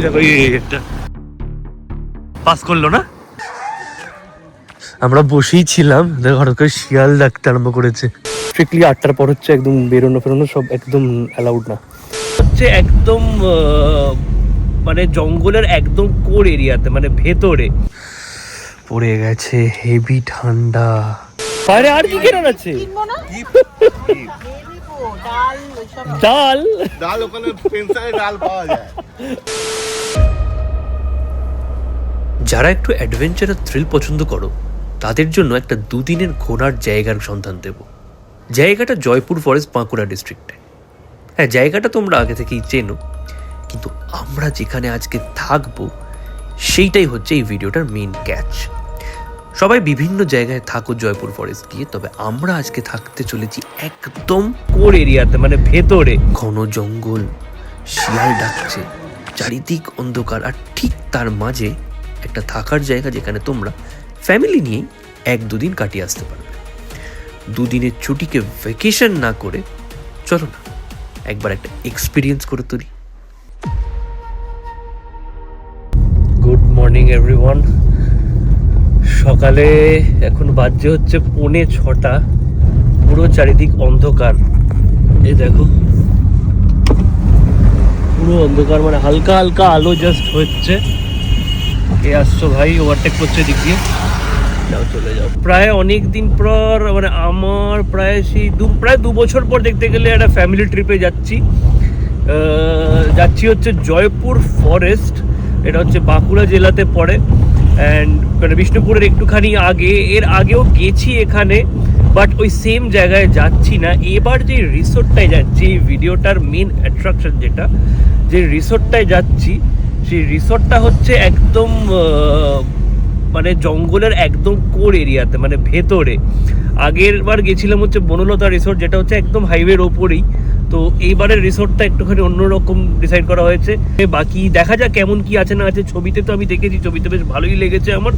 দেখো একটা পাস করলো না। আমরা বসেই ছিলাম, দেখো হঠাৎ করে শিয়াল ডাকতে আরম্ভ করেছে। স্ট্রিক্টলি 8টার পর হচ্ছে একদম বেরোনো সব একদম অ্যালাউড না হচ্ছে, একদম মানে জঙ্গলের একদম কোর এরিয়াতে, মানে ভেতরে পড়ে গেছে হেভি ঠান্ডা। আরে আর কি কেনার আছে? ডাল ডাল ওখানে পেন্সারে ডাল পাওয়া যায়। যারা একটু অ্যাডভেঞ্চার আর থ্রিল পছন্দ করো তাদের জন্য একটা দুদিনের ঘোরার জায়গার সন্ধান দেব। জায়গাটা জয়পুর ফরেস্ট, বাঁকুড়া ডিস্ট্রিক্টে। হ্যাঁ, জায়গাটা তোমরা আগে থেকেই চেনো, কিন্তু আমরা যেখানে আজকে থাকবো সেইটাই হচ্ছে এই ভিডিওটার মেইন ক্যাচ। সবাই বিভিন্ন জায়গায় থাকো জয়পুর ফরেস্ট গিয়ে, তবে আমরা আজকে থাকতে চলেছি একদম কোর এরিয়াতে, মানে ভেতরে। ঘন জঙ্গল, শিয়াল ডাকছে, চারিদিক অন্ধকার, আর ঠিক তার মাঝে একটা থাকার জায়গা যেখানে তোমরা ফ্যামিলি নিয়েই 1-2 দিন কাটিয়ে আসতে পারবে। দুদিনের ছুটিকে ভ্যাকেশন না করে চলো না একবার একটা এক্সপিরিয়েন্স করে তুলি। Good morning everyone. সকালে এখন বাজে হচ্ছে 6:45। পুরো চারিদিক অন্ধকার, এই দেখো পুরো অন্ধকার, মানে হালকা হালকা আলো জাস্ট হচ্ছে। কে আসছো ভাই? ওভারটেক করছে দিক দিয়ে, যাও চলে যাও। প্রায় অনেক দিন পর, মানে আমার প্রায় 2 বছর পর দেখতে গেলে একটা ফ্যামিলি ট্রিপে যাচ্ছি হচ্ছে জয়পুর ফরেস্ট। এটা হচ্ছে বাঁকুড়া জেলাতে পড়ে, অ্যান্ড মানে বিষ্ণুপুরের একটুখানি আগে। এর আগেও গেছি এখানে, বাট ওই সেম জায়গায় যাচ্ছি না। এবার যে রিসোর্টটায় যাচ্ছি, এই ভিডিওটার মেন অ্যাট্রাকশন যেটা, যে রিসোর্টটায় যাচ্ছি সেই রিসোর্টটা হচ্ছে একদম মানে জঙ্গলের একদম কোর এরিয়াতে, মানে ভেতরে। আগের বার গেছিলাম হচ্ছে বনলতা রিসোর্ট, যেটা হচ্ছে একদম হাইওয়ের ওপরেই। তো এইবারের রিসোর্টটা একটুখানি অন্যরকম ডিসাইড করা হয়েছে। বাকি দেখা যাক কেমন কি আছে না আছে। ছবিতে তো আমি দেখেছি, ছবিতে বেশ ভালোই লেগেছে আমার।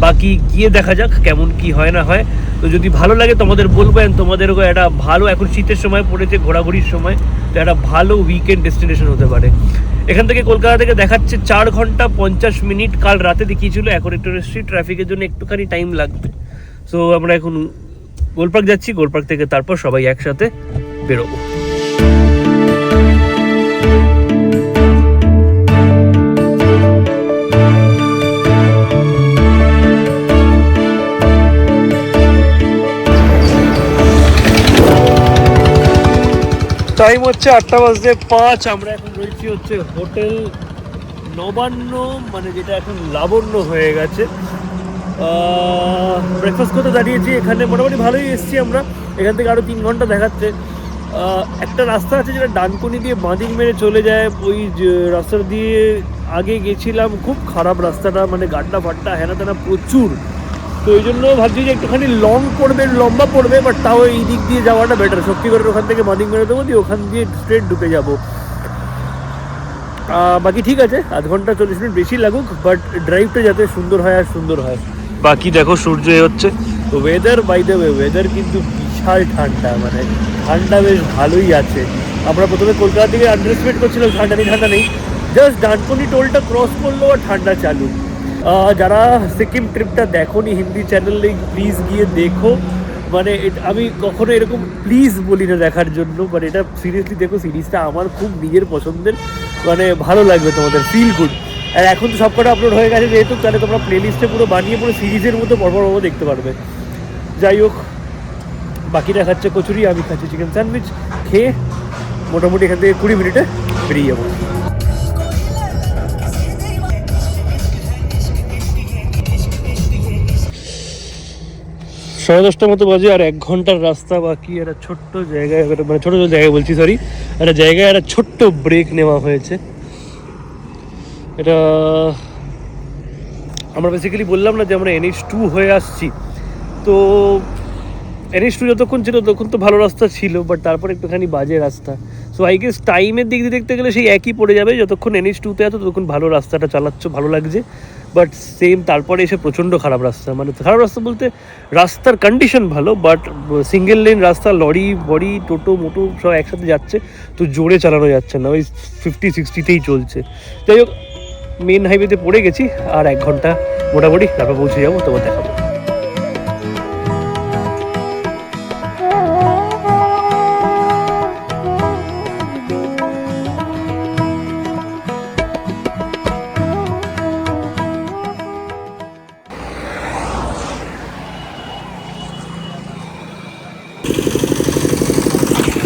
বাকি গিয়ে দেখা যাক কেমন কি হয় না হয়। তো যদি ভালো লাগে তোমাদের বলবেন, তোমাদেরও একটা ভালো, এখন শীতের সময় পড়েছে, ঘোরাঘুরির সময়, তো একটা ভালো উইকেন্ড ডেস্টিনেশন হতে পারে। এখান থেকে কলকাতা থেকে দেখাচ্ছে 4 ঘন্টা 50 মিনিট। কাল রাতে দেখিয়েছিল, এখন একটু এসেছি, ট্রাফিকের জন্য একটুখানি টাইম লাগবে। সো আমরা এখন গোলপার্ক যাচ্ছি, গোলপার্ক থেকে তারপর সবাই একসাথে বেরোবো। টাইম হচ্ছে 8:05। আমরা এখন রয়েছি হচ্ছে হোটেল নবান্ন, মানে যেটা এখন লাবণ্য হয়ে গেছে। ব্রেকফাস্ট করতে দাঁড়িয়েছি এখানে, মোটামুটি ভালোই এসেছি আমরা। এখান থেকে আরও 3 ঘন্টা দেখাচ্ছে। একটা রাস্তা আছে যেটা ডানকুনি দিয়ে বাঁদিক মেরে চলে যায়, ওই রাস্তা দিয়ে আগে গেছিলাম। খুব খারাপ রাস্তাটা, মানে গাড্ডা ফাড্ডা হেনা তেনা প্রচুর। তো ওই জন্য ভাবছি যে একটুখানি লম্বা পড়বে, বাট তাও এই দিক দিয়ে যাওয়াটা বেটার। শক্তিগড়ের ওখান থেকে বাঁদিক মেরে দেবো, দিয়ে ওখান দিয়ে স্ট্রেট ঢুকে যাবো। বাকি ঠিক আছে, 1/2 ঘন্টা 40 মিনিট বেশি লাগুক, বাট ড্রাইভটা যাতে সুন্দর হয় আর সুন্দর হয়। বাকি দেখো সূর্য হচ্ছে। তো ওয়েদার, বাই দ্য ওয়েদার কিন্তু বিশাল ঠান্ডা, মানে ঠান্ডা বেশ ভালোই আছে। আমরা প্রথমে কলকাতা থেকে আন্ডারএস্টিমেট করছিলাম ঠান্ডা নেই। জাস্ট ডানকুনি টোলটা ক্রস করলো আর ঠান্ডা চালু। যারা সিকিম ট্রিপটা দেখোনি হিন্দি চ্যানেলে, প্লিজ গিয়ে দেখো। মানে আমি কখনো এরকম প্লিজ বলি না দেখার জন্য, বাট এটা সিরিয়াসলি দেখো। সিরিজটা আমার খুব নিজের পছন্দের, মানে ভালো লাগবে তোমাদের, ফিল গুড। আর এখন তো সবকটা আপলোড হয়ে গেছে যেহেতু, তাহলে তোমরা প্লেলিস্টে পুরো বানিয়ে পুরো সিরিজের মতো পরপর দেখতে পারবে। যাই হোক, বাকিটা খাচ্ছে কচুরি, আমি খাচ্ছি চিকেন স্যান্ডউইচ। খেয়ে মোটামুটি এখান থেকে 20 মিনিটে বেরিয়ে যাবো। 10:30 মতো বাজে, আর 1 ঘন্টার রাস্তা বাকি। একটা ছোট্ট জায়গায়, মানে ছোটো জায়গায় বলছি, সরি, একটা জায়গায় একটা ছোট্ট ব্রেক নেওয়া হয়েছে। এটা আমরা বেসিক্যালি বললাম না যে আমরা NH2 হয়ে আসছি। তো NH2 যতক্ষণ ছিল ততক্ষণ তো ভালো রাস্তা ছিল, বাট তারপর একটুখানি বাজে রাস্তা। সো আই গেস টাইমের দিক দিয়ে দেখতে গেলে সেই একই পড়ে যাবে। যতক্ষণ NH2-তে আছো ততক্ষণ ভালো রাস্তাটা চালাচ্ছ, ভালো লাগছে। বাট সেম তারপরে এসে প্রচণ্ড খারাপ রাস্তা, মানে খারাপ রাস্তা বলতে রাস্তার কন্ডিশন ভালো, বাট সিঙ্গেল লেন রাস্তা, লরি বড়ি টোটো মোটো সব একসাথে যাচ্ছে, তো জোরে চালানো যাচ্ছে না, ওই 50-60তেই চলছে। যাই হোক, মেন হাইওয়েতে পড়ে গেছি, আর 1 ঘন্টা মোটামুটি তারপর পৌঁছে যাবো, তোমার দেখাবো।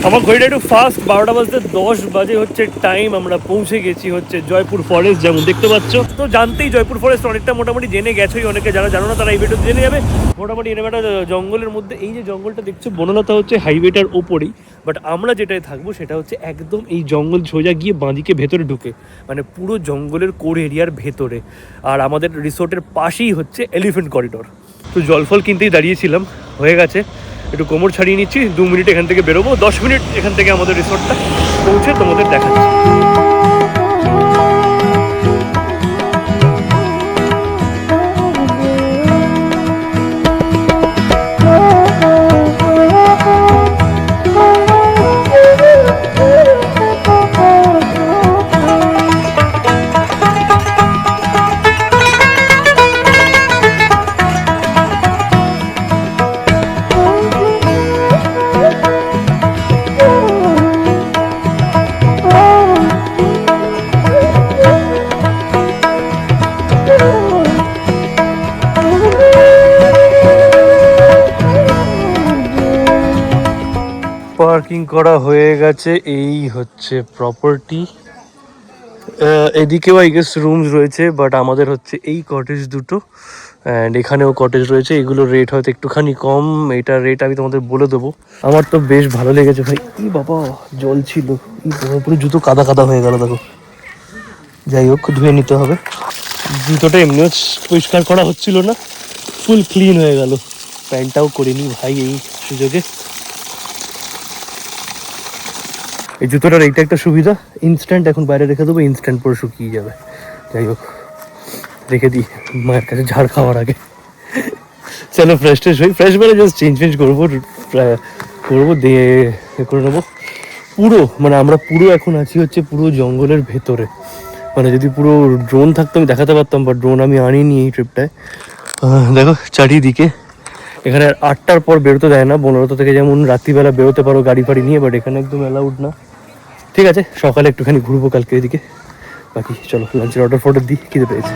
আমার ঘড়িটা একটু ফাস্ট, 12টা বাজতে 10 বাজে হচ্ছে টাইম। আমরা পৌঁছে গেছি হচ্ছে জয়পুর ফরেস্ট, যেমন দেখতে পাচ্ছ। তো জানতেই জয়পুর ফরেস্ট অনেকটা মোটামুটি জেনে গেছোই, অনেকে যারা জানো না তারা এই ভিডিওতে জেনে যাবে। মোটামুটি এরকম একটা জঙ্গলের মধ্যে, এই যে জঙ্গলটা দেখছো বনলতা হচ্ছে হাইওয়েটার ওপরেই, বাট আমরা যেটায় থাকবো সেটা হচ্ছে একদম এই জঙ্গল সোজা গিয়ে বাঁদিকে ভেতরে ঢুকে, মানে পুরো জঙ্গলের কোর এরিয়ার ভেতরে। আর আমাদের রিসোর্টের পাশেই হচ্ছে এলিফ্যান্ট করিডোর। তো জলফল কিনতেই দাঁড়িয়েছিলাম, হয়ে গেছে। একটু কোমর ছাড়িয়ে নিচ্ছি, 2 মিনিট এখান থেকে বেরোবো, 10 মিনিট এখান থেকে আমাদের রিসোর্টটা পৌঁছে তোমাদের দেখাচ্ছি। পার্কিং করা হয়ে গেছে, এই হচ্ছে প্রপার্টি। এদিকেও আই গেস রুমস রয়েছে, বাট আমাদের হচ্ছে এই কটেজ দুটো, অ্যান্ড এখানেও কটেজ রয়েছে। এগুলোর রেট হয়তো একটুখানি কম, এটার রেট আমি তোমাদের বলে দেবো। আমার তো বেশ ভালো লেগেছে ভাই। ই বাবা, জল ছিল, পুরো জুতো কাদা কাদা হয়ে গেল দেখো। যাই হোক, ধুয়ে নিতে হবে। জুতোটা এমনিও পরিষ্কার করা হচ্ছিল না, ফুল ক্লিন হয়ে গেল। প্যান্টটাও করিনি ভাই এই সুযোগে। এই জুতোটার এইটা একটা সুবিধা, ইনস্ট্যান্ট এখন বাইরে রেখে দেবো, ইনস্ট্যান্ট পরে শুকিয়ে যাবে। যাই হোক, রেখে দিই মায়ের কাছে ঝাড় খাওয়ার আগে। চলো ফ্রেশ ট্রেশ হই, ফ্রেশ বেড়ে জাস্ট চেঞ্জ করবো দিয়ে করে নেবো। পুরো মানে আমরা পুরো এখন আছি হচ্ছে পুরো জঙ্গলের ভেতরে। মানে যদি পুরো ড্রোন থাকতো আমি দেখাতে পারতাম, বাট ড্রোন আমি আনিনি এই ট্রিপটায়। দেখো চারিদিকে, এখানে 8টার পর বেরোতে দেয় না। বনলতা থেকে যেমন রাত্রিবেলা বেরোতে পারো গাড়ি ফাড়ি নিয়ে, বাট এখানে একদম অ্যালাউড না। ঠিক আছে, সকালে একটুখানি ঘুরবো কালকে এদিকে। বাকি চলো লাঞ্চের অর্ডার দিই, খিদে পেয়েছে।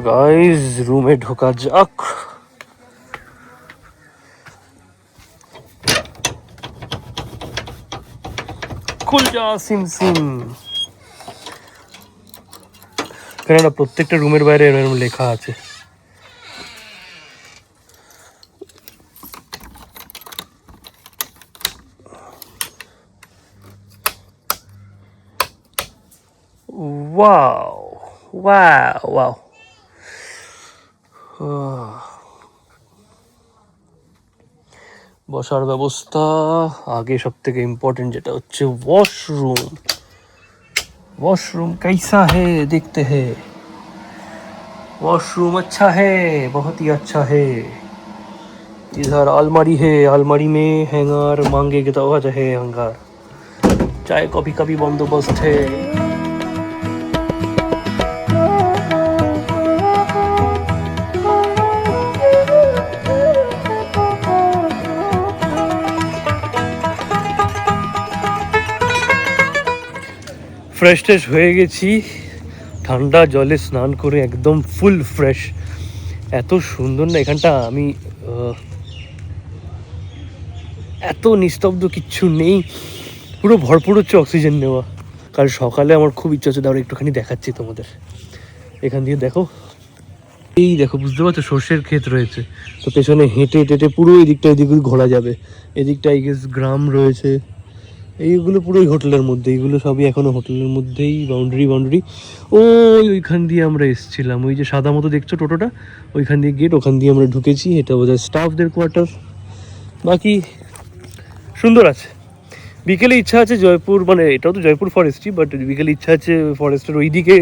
গাইস, রুমে ঢোকা যাক। খুল যা সিম সিম। কেননা প্রত্যেকটা রুমের বাইরে এরকম লেখা আছে। Wow wow wow. বসার ব্যবস্থা আগে, সব থেকে ইম্পর্টেন্ট যেটা হচ্ছে वॉशरूम। वॉशरूम कैसा है देखते हैं। वॉशरूम अच्छा है, बहुत ही अच्छा है। इधर अलमारी है, अलमारी में हैंगर मांगेगे तो वजह है हैंगर। चाय कॉफी का भी बंदोबस्त है। ফ্রেশ ট্রেশ হয়ে গেছি, ঠান্ডা জলে স্নান করে একদম ফুল ফ্রেশ। এত সুন্দর না এখানটা, আমি এত নিস্তব্ধ, কিচ্ছু নেই, পুরো ভরপুর হচ্ছে অক্সিজেন নেওয়া। কাল সকালে আমার খুব ইচ্ছা হচ্ছে, দাঁড়া একটুখানি দেখাচ্ছি তোমাদের। এখান দিয়ে দেখো, এই দেখো বুঝতে পারছো সর্ষের ক্ষেত রয়েছে। তো পেছনে হেঁটে হেঁটে পুরো এদিকটা এদিকে ঘোরা যাবে। এদিকটা আই গেস গ্রাম রয়েছে। এইগুলো পুরোই হোটেলের মধ্যে, এইগুলো সবই এখনো হোটেলের মধ্যেই, বাউন্ডারি। ওইখান দিয়ে আমরা এসেছিলাম, ওই যে সাদা মতো দেখছো টোটোটা, ওইখান দিয়ে গেট, ওখান দিয়ে আমরা ঢুকেছি। এটা বোধহয় স্টাফদের কোয়ার্টার। বাকি সুন্দর আছে। বিকেলে ইচ্ছা আছে জয়পুর, মানে এটাও তো জয়পুর ফরেস্টই, বাট বিকেলে ইচ্ছা আছে ফরেস্টের ওই দিকে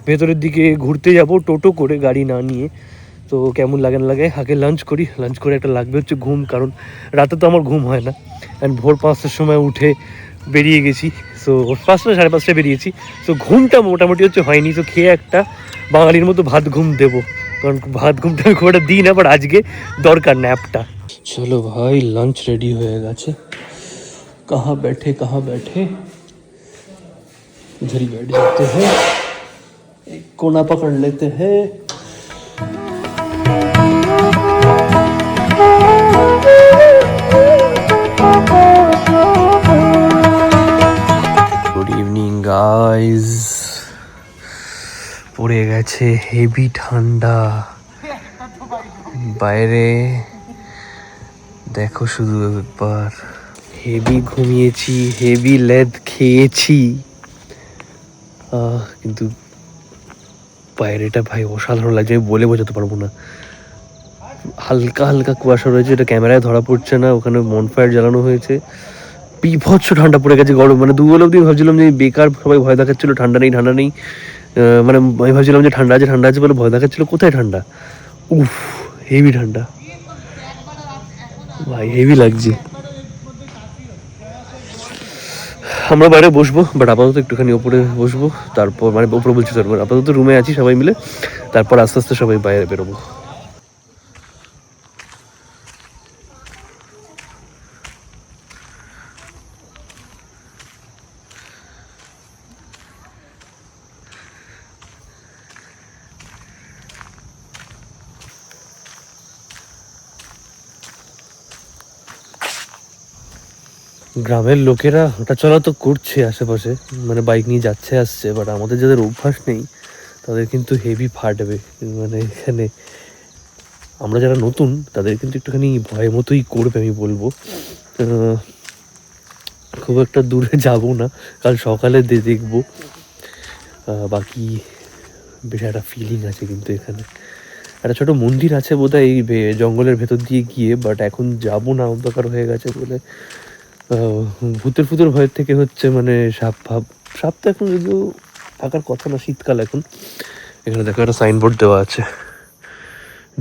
ভেতরের দিকে ঘুরতে যাব টোটো করে, গাড়ি না নিয়ে। তো কেমন লাগে না লাগে, আগে লাঞ্চ করি, লাঞ্চ করে একটা লাগবে হচ্ছে ঘুম, কারণ রাতে তো আমার ঘুম হয় না। অ্যান্ড ভোর 5টার সময় উঠে বেরিয়ে গেছি, সো 5টা 5:30টায় বেরিয়েছি, সো ঘুমটা মোটামুটি হচ্ছে হয়নি। তো খেয়ে একটা বাঙালির মতো ভাত ঘুম দেবো, কারণ ভাত ঘুমটা আমি খুব একটা দিই না, বাট আজকে দরকার ন্যাপটা। চলো ভাই, লাঞ্চ রেডি হয়ে গেছে। কাহা बैठे इधर ही बैठ जाते हैं, एक कोना पकड़ लेते हैं। Good evening guys. পড়ে গেছে হেভি ঠান্ডা বাইরে, দেখো শুধু একবার। হেভি ঘুমিয়েছি, হেভি লেদ খেয়েছি, কিন্তু বাইরেটা ভাই অসাধারণ লাগছে, আমি বলে বোঝাতে পারবো না। হালকা হালকা কুয়াশা রয়েছে, এটা ক্যামেরায় ধরা পড়ছে না। ওখানে মনফায়ার জ্বালানো হয়েছে, বিভৎস ঠান্ডা পড়ে গেছে, গরম। মানে দুবেলা অবধি ভাবছিলাম যে বেকার সবাই ভয় দেখাচ্ছিল ঠান্ডা নেই ঠান্ডা নেই, মানে আমি ভাবছিলাম যে ঠান্ডা আছে বলে ভয় দেখাচ্ছিল, কোথায় ঠান্ডা, উফ হেভি ঠান্ডা ভাই, হেভি লাগছে। আমরা বাইরে বসবো, বাট আপাতত একটুখানি ওপরে বসবো, তারপর মানে ওপরে বলছি তারপর আপাতত রুমে আছি সবাই মিলে, তারপর আস্তে আস্তে সবাই বাইরে বেরোবো। গ্রামের লোকেরা হাঁটাচলা তো করছে আশেপাশে, মানে বাইক নিয়ে যাচ্ছে আসছে, বাট আমাদের যাদের অভ্যাস নেই তাদের কিন্তু হেভি ফাটবে। মানে এখানে আমরা যারা নতুন তাদের কিন্তু একটুখানি ভয় মতোই করবে, আমি বলবো। খুব একটা দূরে যাব না, কাল সকালে দেখবো। বাকি বেশ একটা ফিলিং আছে কিন্তু এখানে। একটা ছোট মন্দির আছে বোধহয় এই জঙ্গলের ভেতর দিয়ে গিয়ে, বাট এখন যাব না, অন্ধকার হয়ে গেছে বলে। ভূতের ফুতের ভয়ের থেকে হচ্ছে মানে সাপ তো এখন যদিও থাকার কথা না, শীতকাল এখন। এখানে দেখো একটা সাইনবোর্ড দেওয়া আছে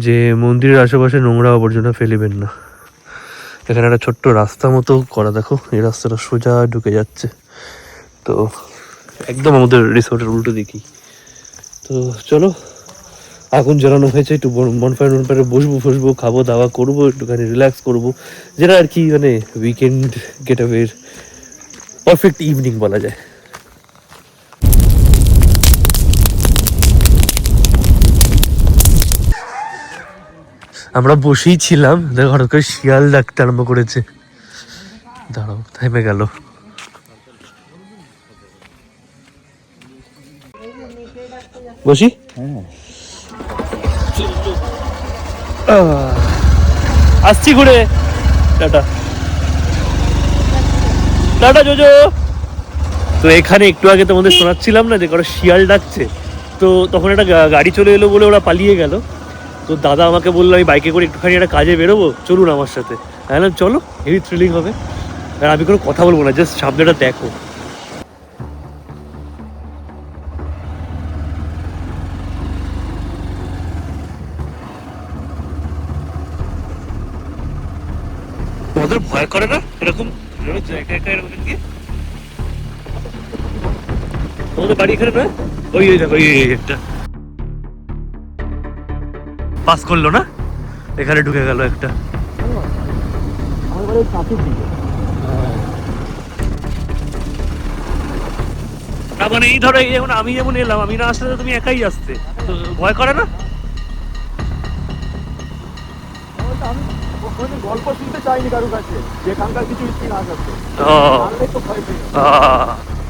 যে মন্দিরের আশেপাশে নোংরা আবর্জনা ফেলিবেন না। এখানে একটা ছোট্ট রাস্তা মতো করা, দেখো এই রাস্তাটা সোজা ঢুকে যাচ্ছে, তো একদম আমাদের রিসোর্টের উল্টো দিকেই। তো চলো, আগুন জ্বালানো হয়েছে, একটু বনফায়ারে বসবো, খাবো দাওয়া করবো, একটুখানি রিল্যাক্স করবো, যেটা আর কি মানে উইকেন্ড গেট আওয়ের পারফেক্ট ইভিনিং বলা যায়। আমরা বসেই ছিলাম, দেখো হঠাৎ করে শিয়াল ডাকতে আরম্ভ করেছে। দাঁড়াও, থেমে গেল। বসি, আসছি ঘুরে, টাটা টাটা জোজো। তো এখানে একটু আগে তোমাদের শোনাচ্ছিলাম না যে কারো শিয়াল ডাকছে, তো তখন একটা গাড়ি চলে এলো বলে ওরা পালিয়ে গেল। তো দাদা আমাকে বললো আমি বাইকে করে একটুখানি একটা কাজে বেরোবো, চলুন আমার সাথে। বললাম চলো, হেভি থ্রিলিং হবে। আর আমি কোনো কথা বলবো না, জাস্ট সামনেটা দেখো। তোমাদের ভয় করে না এরকম একা একা এরকম গিয়ে? তোমাদের বাড়ি এখানে নয়? ওই দেখো ওই একটা পাস করলো না, এখানে ঢুকে গেল একটা। মানে এই ধরো এই যেমন আমি যেমন এলাম, আমি না আসলে তুমি একাই আসতে, তো ভয় করে না? গল্প শুনতে চাইনি কারো কাছে, যেখানকার কিছু ইতিহাস আছে।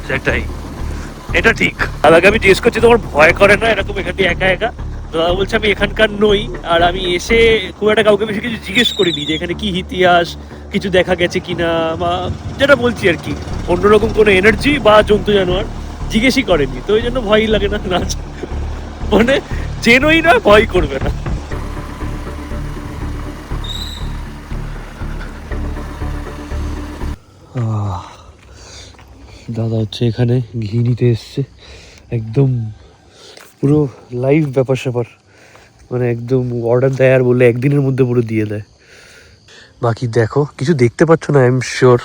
সেটাই, এটা ঠিক। দাদাকে আমি জিজ্ঞেস করছি তোমার ভয় করে না এরকম এখান দিয়ে একা একা? দাদা বলছে আমি এখানকার নই, আর আমি এসে খুব একটা কাউকে বেশি কিছু জিজ্ঞেস করিনি যে এখানে কি ইতিহাস, কিছু দেখা গেছে কিনা, বা যেটা বলছি আর কি অন্যরকম কোনো এনার্জি বা জন্তু জানোয়ার জিজ্ঞেসই করেনি, তো ওই জন্য ভয়ই লাগে না। নাচ মানে চেনই না, ভয় করবে না। দাদা হচ্ছে এখানে ঘি নিতে এসছে, একদম পুরো লাইভ ব্যাপার স্যাপার, মানে একদম অর্ডার দেয় আর বললে একদিনের মধ্যে পুরো দিয়ে দেয়। বাকি দেখো, কিছু দেখতে পাচ্ছ না আই এম শিওর,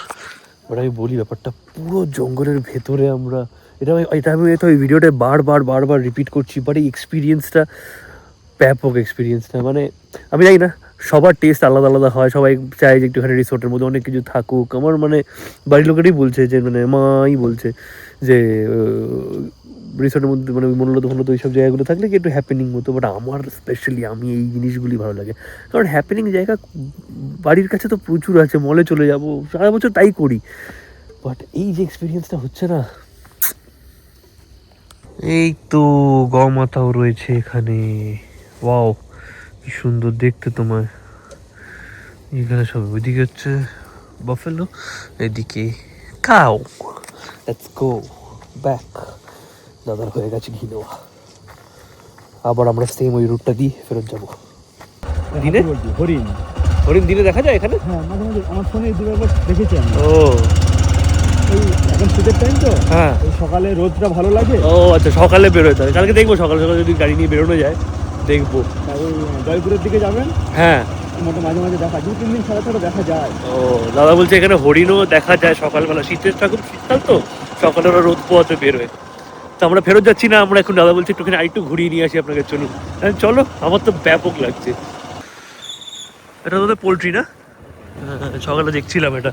বাট আমি বলি ব্যাপারটা পুরো জঙ্গলের ভেতরে আমরা, আমি তো ওই ভিডিওটা বারবার রিপিট করছি, বাট এই এক্সপিরিয়েন্সটা ব্যাপক এক্সপিরিয়েন্সটা, মানে আমি জানি না সবার টেস্ট আলাদা আলাদা হয়, সবাই চায় যে একটুখানি রিসোর্টের মধ্যে অনেক কিছু থাকুক। আমার মানে বাড়ির লোকেরই বলছে যে, মানে মাই বলছে যে রিসোর্টের মধ্যে মানে মনোলত ওই সব জায়গাগুলো থাকলে কি একটু হ্যাপেনিং মতো, বাট আমার স্পেশালি আমি এই জিনিসগুলি ভালো লাগে, কারণ হ্যাপেনিং জায়গা বাড়ির কাছে তো প্রচুর আছে, মলে চলে যাবো, সারা বছর তাই করি, বাট এই যে এক্সপিরিয়েন্সটা হচ্ছে না। এই তো গমাতাও রয়েছে এখানে, ওয়াও কি সুন্দর দেখতে তোমায়। এখানে সব, ওইদিকে হচ্ছে বাফেলো, এদিকে কাউ। Let's go back. দাদার হয়ে গেছে ঘি নেওয়া, আবার আমরা সেম ওই রুটটা দিয়ে ফেরত যাবো। দিনে হরিণ, হরিণ দিনে দেখা যায় এখানে? হ্যাঁ মাঝে মাঝে আমার ফোনে দুবার দেখেছি আমি। ও ওই এখন শীতের টাইম তো, হ্যাঁ, ওই সকালে রোদটা ভালো লাগে। ও আচ্ছা, সকালে বেরোয় তাহলে, কালকে দেখবো সকাল সকাল যদি গাড়ি নিয়ে বেরোনো যায় দেখবো। তা ওই জয়পুরের দিকে যাবেন, হ্যাঁ মোটামুটি মাঝে মাঝে দেখা, 2-3 দিন ছাড়া ছাড়া দেখা যায়। ও, দাদা বলছে এখানে হরিণও দেখা যায় সকালবেলা, শীতের ঠাকুর শীতকাল তো, সকালে ওরা রোদ পোয়াতে বেরোয়। তো আমরা ফেরত যাচ্ছি না, আমরা এখন দাদা বলছে একটুখানি আরেকটু ঘুরিয়ে নিয়ে আসি আপনাকে, চলুন। চলো, আমার তো ব্যাপক লাগছে। এটা তোদের পোলট্রি না? হ্যাঁ, সকালে দেখছিলাম এটা।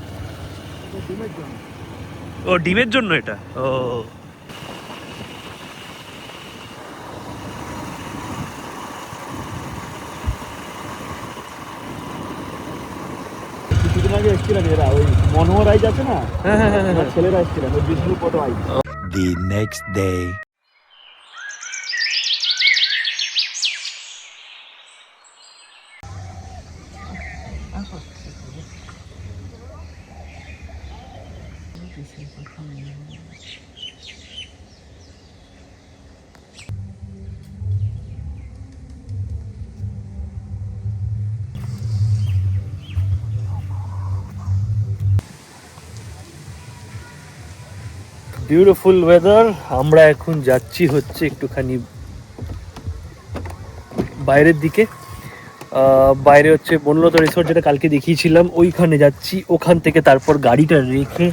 ও ডিমের জন্য এটা, ও কিছুদিন আগে এসেছিলেন এরা, ওই মনোহর আইজ আছে না, হ্যাঁ হ্যাঁ হ্যাঁ আমার ছেলেরা এসেছিলেন, ওই বিষ্ণু পদ আইজ। The next day. Beautiful weather. আমরা এখন যাচ্ছি হচ্ছে একটুখানি বাইরের দিকে, বাইরে হচ্ছে বনলতা রিসোর্ট যেটা কালকে দেখিয়েছিলাম, ওইখানে যাচ্ছি। ওখান থেকে তারপর গাড়িটা রেখে,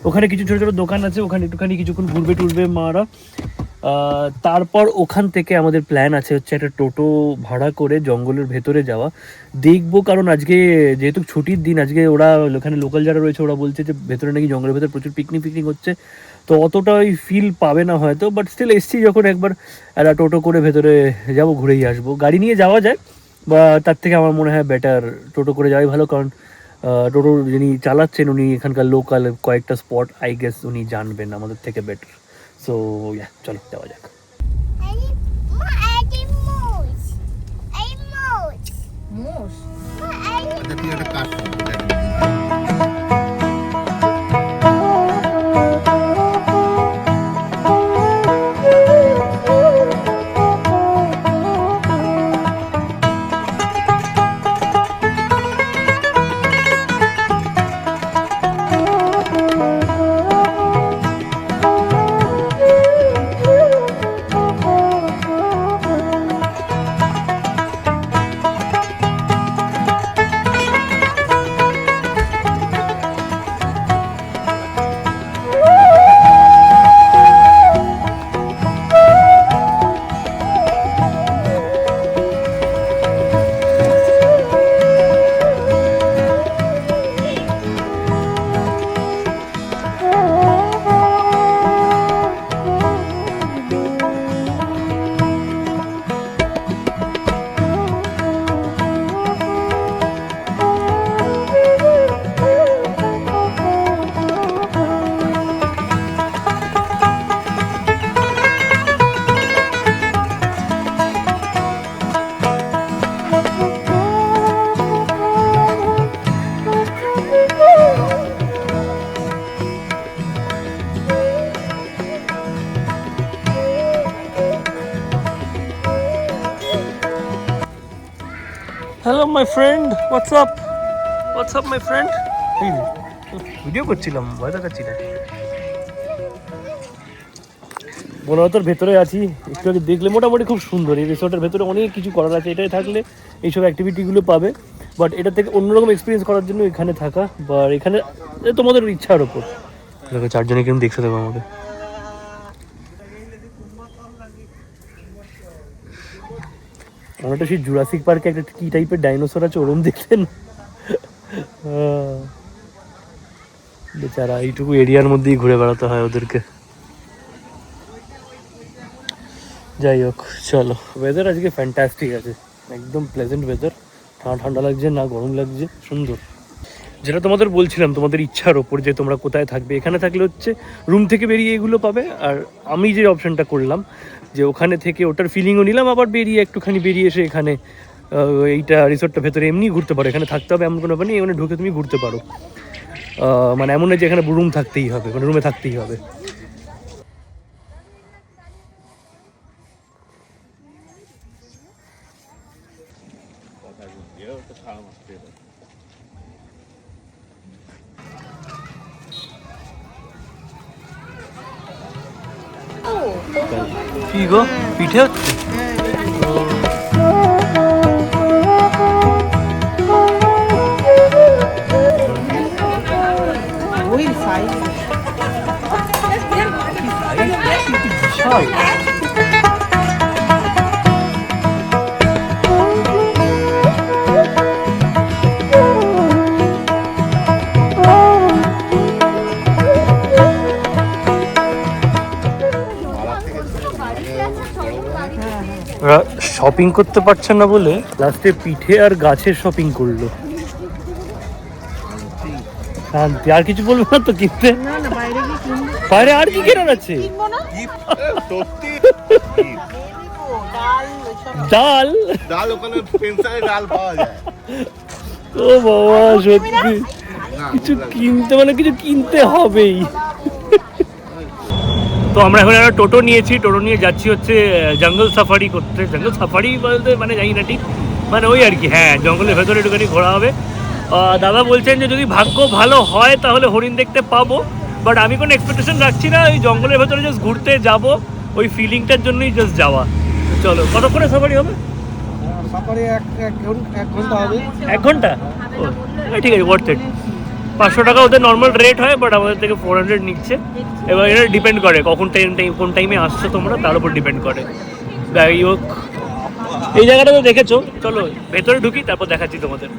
ওখানে কিছু ছোটো ছোটো দোকান আছে, ওখানে একটুখানি কিছুক্ষণ ঘুরবে টুরবে মারা। তারপর ওখান থেকে আমাদের প্ল্যান আছে হচ্ছে একটা টোটো ভাড়া করে জঙ্গলের ভেতরে যাওয়া, দেখবো। কারণ আজকে যেহেতু ছুটির দিন, আজকে ওরা ওখানে লোকাল যারা রয়েছে ওরা বলছে যে ভেতরে নাকি জঙ্গলের ভেতরে প্রচুর পিকনিক হচ্ছে, তো অতটা ওই ফিল পাবে না হয়তো, বাট স্টিল এসছি যখন একবার একটা টোটো করে ভেতরে যাবো, ঘুরেই আসবো। গাড়ি নিয়ে যাওয়া যায়, বা তার থেকে আমার মনে হয় বেটার টোটো করে যাওয়াই ভালো, কারণ টোটো যিনি চালাচ্ছেন উনি এখানকার লোকাল কয়েকটা স্পট আই গেস উনি জানবেন আমাদের থেকে বেটার। সো চলো যাওয়া যাক। Hello my friend, what's up my friend. Video করছিলাম, ভয় দেখাচ্ছি না। বনলতার ভেতরে আছি, একটু আগে দেখলে মোটামুটি খুব সুন্দর। এই রিসোর্টের ভেতরে অনেক কিছু করার আছে, এটাই থাকলে এইসব অ্যাক্টিভিটিগুলো পাবে। বাট এটা থেকে অন্যরকম এক্সপিরিয়েন্স করার জন্য এখানে থাকা, বা এখানে তোমাদের ইচ্ছার ওপর। দেখো চারজনে কেমন দেখতে দেবো আমাকে। অনেকটা সেই জুরাসিক পার্কে একটা কি টাইপের ডাইনোসর আছে ওরম দেখতেন। বেচারা এইটুকু এরিয়ার মধ্যেই ঘুরে বেড়াতে হয় ওদেরকে। যাই হোক চলো, ওয়েদার আজকে ফ্যান্টাস্টিক আছে, একদম প্লেজেন্ট ওয়েদার, ঠান্ডা ঠান্ডা লাগছে না গরম লাগছে, সুন্দর। যেটা তোমাদের বলছিলাম তোমাদের ইচ্ছার ওপর যে তোমরা কোথায় থাকবে। এখানে থাকলে হচ্ছে রুম থেকে বেরিয়ে এগুলো পাবে, আর আমি যে অপশনটা করলাম যে ওখানে থেকে ওটার ফিলিংও নিলাম, আবার বেরিয়ে একটুখানি বেরিয়ে এসে এখানে এইটা রিসোর্টটা ভেতরে এমনি ঘুরতে পারো। এখানে থাকতে হবে এমন কোনো ব্যাপার নেই, এখানে ঢুকে তুমি ঘুরতে পারো। মানে এমন নয় যে এখানে রুম থাকতেই হবে, মানে রুমে থাকতেই হবে। কি গো পিঠে হচ্ছে? ওই সাইজ শপিং করতে পারছে না বলে লাস্টে পিঠে আর গাছের শপিং করলো। শান্তি, আর কিছু বলবো না তো কিনতে? না না, বাইরে গিয়ে কিনবো। বাইরে আর কি কেনার আছে? কিনবো না? ডাল এসব। ডাল? ডাল ওখানে পেন্সারে ডাল পাওয়া যায়। ও বাবা সত্যি কিছু কিনতে, মানে কিছু কিনতে হবেই। তো আমরা এখন একটা টোটো নিয়েছি, টোটো নিয়ে যাচ্ছি হচ্ছে জঙ্গল সাফারি করতে। জঙ্গল সাফারি বলতে মানে জানি না ঠিক, মানে ওই আর কি, হ্যাঁ জঙ্গলের ভেতরে একটুখানি ঘোরা হবে। দাদা বলছেন যে যদি ভাগ্য ভালো হয় তাহলে হরিণ দেখতে পাবো, বাট আমি কোনো এক্সপেকটেশন রাখছি না। ওই জঙ্গলের ভেতরে জাস্ট ঘুরতে যাব, ওই ফিলিংটার জন্যই জাস্ট যাওয়া। চলো, কতক্ষণে সাফারি হবে? সাফারি এক ঘন্টা হবে। 1 ঘন্টা? ও ঠিক আছে, ওয়ার্থ ইট। 500 টাকা ওদের নর্মাল রেট হয়, বাট আমাদের থেকে 400 নিচ্ছে। এবার এটা ডিপেন্ড করে কোন টাইমে আসছো তোমরা, তার উপর ডিপেন্ড করে। যাই হোক, এই জায়গাটা তো দেখেছো, চলো ভেতরে ঢুকি তারপর দেখাচ্ছি তোমাদের।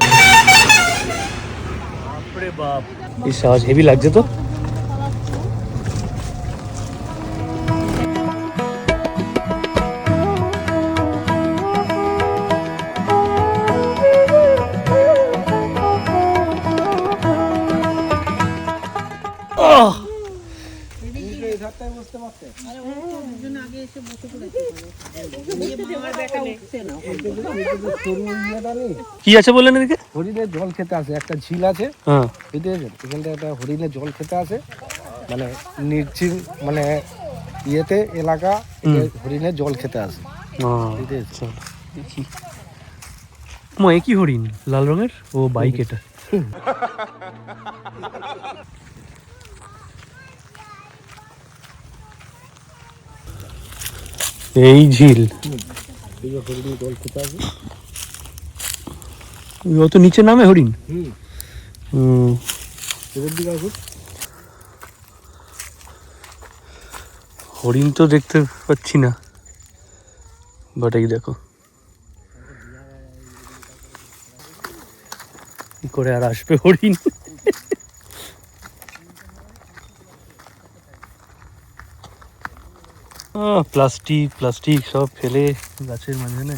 বাপরে বাপ, এই সাজ হেভি লাগছে তো। কি আছে বললেন এদিকে? হরিণের জল খেতে আসে, একটা ঝিল আছে, হ্যাঁ বুঝতে পেরেছেন? এখানটা একটা হরিণের জল খেতে আসে, মানে নির্চিন মানে ইয়েতে এলাকা, হরিণের জল খেতে আসে। বুঝতে পেরেছেন? দেখি কি হরিণ লাল রঙের? ও বাইক এটা। এই ঝিল হরিণের জল খেতে আসে। অত নিচে নামে হরিণ? এদের দিকে আসুন। হরিণ তো দেখতে পাচ্ছি না, বাট এই দেখো কি করে আর আসবে হরিণ। প্লাস্টিক সব ফেলে গাছের মাঝখানে।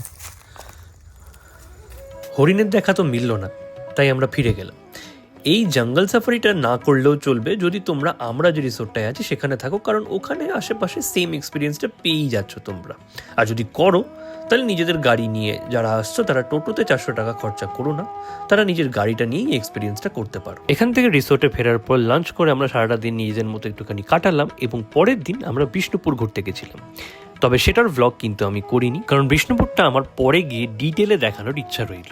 হরিণের দেখা তো মিলল না, তাই আমরা ফিরে গেলাম। এই জঙ্গল সাফারিটা না করলেও চলবে যদি তোমরা আমরা যে রিসোর্টটায় আছি সেখানে থাকো, কারণ ওখানে আশেপাশে সেম এক্সপিরিয়েন্সটা পেয়েই যাচ্ছ তোমরা। আর যদি করো তাহলে নিজেদের গাড়ি নিয়ে যারা আসছো তারা টোটোতে 400 টাকা খরচা করো না, তারা নিজের গাড়িটা নিয়েই এক্সপিরিয়েন্সটা করতে পারো। এখান থেকে রিসোর্টে ফেরার পর লাঞ্চ করে আমরা সারাটা দিন নিজেদের মতো একটুখানি কাটালাম, এবং পরের দিন আমরা বিষ্ণুপুর ঘুরতে গেছিলাম। তবে সেটার ভ্লগ কিন্তু আমি করিনি, কারণ বিষ্ণুপুরটা আমার পরে গিয়ে ডিটেলে দেখানোর ইচ্ছা রইল।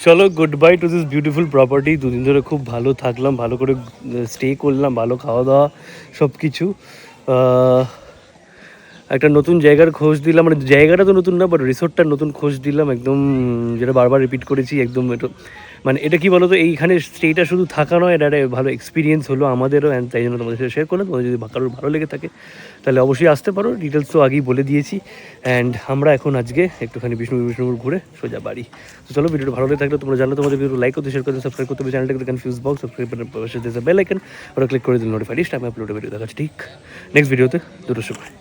চলো, good bye to this beautiful property. দুদিন ধরে খুব ভালো থাকলাম, ভালো করে স্টে করলাম, ভালো খাওয়া দাওয়া সব কিছু। একটা নতুন জায়গার খোঁজ দিলাম, মানে জায়গাটা তো নতুন না বাট রিসোর্টটার নতুন খোঁজ দিলাম একদম, যেটা বারবার রিপিট করেছি একদম। এটা মানে এটা কি বলতো, এইখানে স্টেটা শুধু থাকা নয়, এটা একটা ভালো এক্সপিরিয়েন্স হলো আমাদেরও, অ্যান্ড তাই জন্য তোমাদের সাথে শেয়ার করলাম। তোমাদের যদি কারোর ভালো লেগে থাকে তাহলে অবশ্যই আসতে পারো, ডিটেলস তো আগেই বলে দিয়েছি। অ্যান্ড আমরা এখন আজকে একটুখানি বিষ্ণুপুর ঘুরে সোজা বাড়ি। তো চলো, ভিডিওটা ভালো লেগে থাকলে তোমরা জানো তোমাদের ভিডিও লাইক করতে, শেয়ার করতে, সাবস্ক্রাইব করতে হবে চ্যানেলটাকে, কনফিউজ বক্স সাবস্ক্রাইব পাশে বেল আইকন ওরা ক্লিক করে দিন, নোটিফাইড লিস্ট আমি আপলোড ভিডিও দেখাচ্ছি ঠিক নেক্সট ভিডিওতে দুটোর সময়।